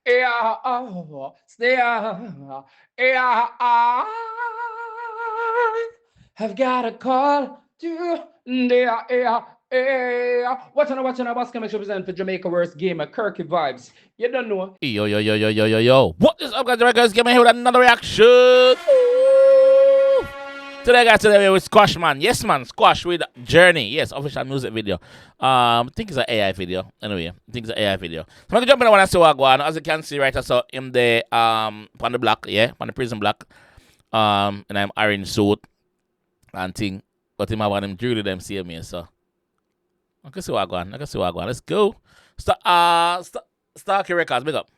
yeah, oh, yeah, yeah, I've got a call to yeah, yeah, yeah. Watching a basket match represent for Jamaica worst game at 𝐑𝐂𝐓𝐈𝐎𝐍. You don't know. Yo, yo, yo, yo, yo, yo, yo. What is up, guys? Right, guys, get me here with another reaction. Today, guys, today with Squash, man. Yes, man, Squash with Journey. Yes, official music video. I think it's an AI video. Anyway, I think it's an AI video. So I'm gonna jump in when I see what I go on. As you can see, right, I saw him there, on the block, yeah, on the prison block. And I'm orange suit and thing. But him have one of them drill them see me, so. I can see what I go on. I can see what I go on. Let's go. Starkey Records, big up.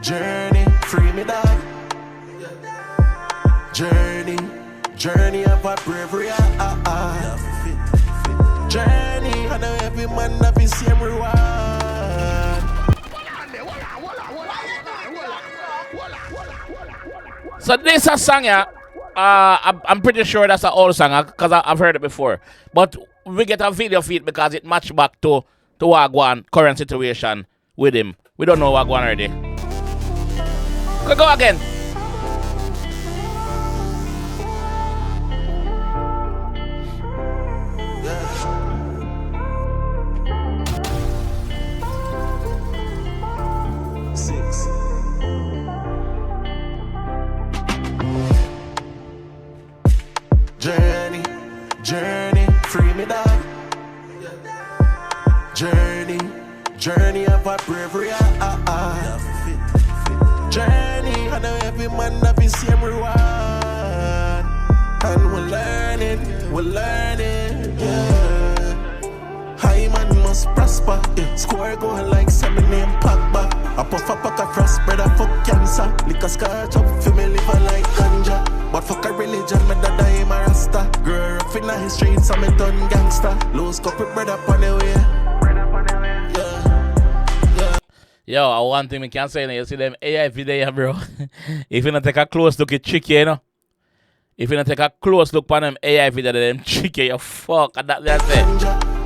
Journey, free me dog. Journey of a bravery. Journey, I know every man have the same reward. So this is a song, yeah. I'm pretty sure that's an old song because I've heard it before. But we get a video feed because it matched back to Wagwan current situation with him. We don't know Wagwan already. Go again. Journey, free me dog. Journey of a bravery. Journey, I know every man have the same reward. And we're learning, yeah. High man must prosper, yeah. Score going like 7 name Pogba. I puff a pack of frost, brother, fuck cancer. Lick a scotch up for me liver like ganja. But fuck a religion, my dada am a rasta. Grew up in the streets, I'm a done gangster. Lose couple brother on the way. Yo, one thing we can say, you see them AI video, bro. If you not take a close look, it's tricky, you know. If you not take a close look on them AI video, them tricky, you fuck. That's it.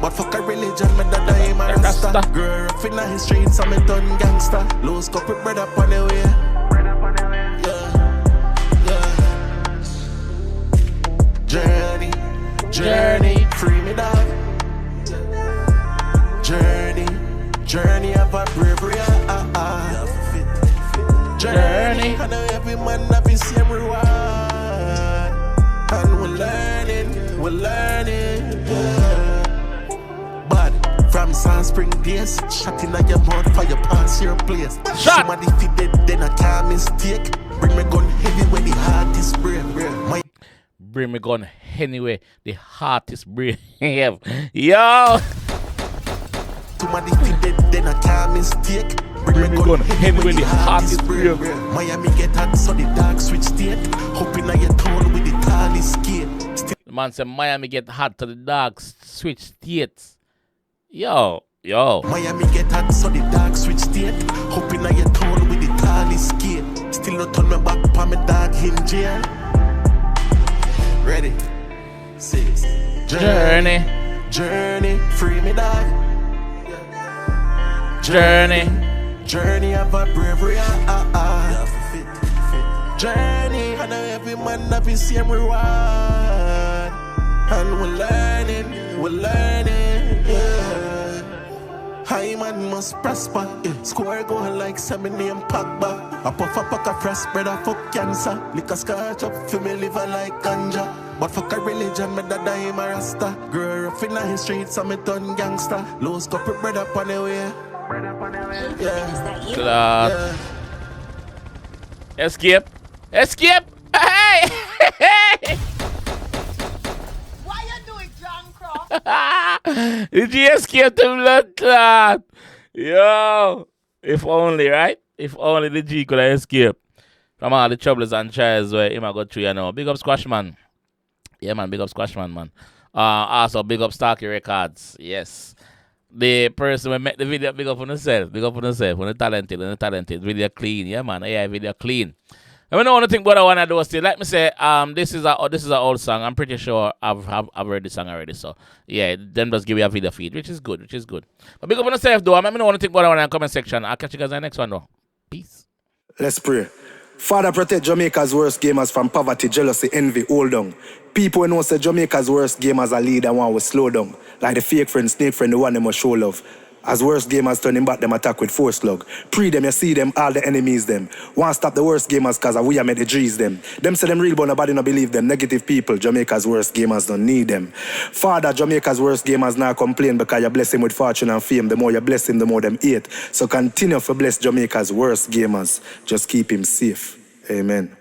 But fuck a religion, my dada am a rasta. Grew up in the streets, I'm a done gangster. Lose couple brother on the way. Journey, free me dog. Journey of a bravery. Journey, I know every man have the same reward. And we're learning, yeah. But from Sand Spring days, shot in your mouth for your pass your place. Shot. Somebody defeated, then I can't mistake. Bring me gun heavy when the heart is brave. Bring me gun anyway, the heart is brave. Yo! Somebody defeated, then I can't mistake. Bring me gun anyway, the heart is brave. Miami get hot, so the dark switch state. Hoping I get told with the tallest skate. The man said Miami get hot to the dark switch states. Yo. Miami get hot, so the dark switch state. Hoping I get told with the tallest skate. Still not turn my back pa me dog in jail. Ready? 6. Journey, free me dog. Journey of a bravery. Journey, I know every man have the same reward. And we're learning, yeah. High man must prosper, yeah. Score going like 7 name Pogba. I puff a pack of frost, brother, fuck cancer. Lick a scotch up for me liver like ganja. But fuck a religion, my dada am a rasta. Grew up in the streets, I'm a done gangster. Lose couple brother on the way. Yeah. Escape. Hey! Why you doing, John Cross? Did you escape the blood clot? Yo! If only, right? If only the G could have escaped from all the troubles and trials where him I got through, you know. Big up Squash, man. Yeah, man. Big up Squashman, man. Also, big up Starkey Records. Yes. The person who make the video, big up on yourself. Big up on yourself. On the talented. Video clean. Yeah, man. AI video clean. I don't want to think what I want to do still. Like me say, this is a old song. I'm pretty sure I've heard the song already. So yeah, then just give you a video feed, which is good. But big up on yourself though. I don't want to think what I want in the comment section. I'll catch you guys in the next one though. Peace. Let's pray. Father, protect Jamaica's worst gamers from poverty, jealousy, envy, hold down. People who know say Jamaica's worst gamers are lead and want to slow down. Like the fake friend, snake friend, the one them must show love. As worst gamers turning back them attack with force slug. Pre them, you see them, all the enemies them. Want stop the worst gamers cause we are made the G's them. Them say them real but nobody no believe them. Negative people, Jamaica's worst gamers don't need them. Father, Jamaica's worst gamers now complain because you bless him with fortune and fame. The more you bless him, the more them hate. So continue to bless Jamaica's worst gamers. Just keep him safe. Amen.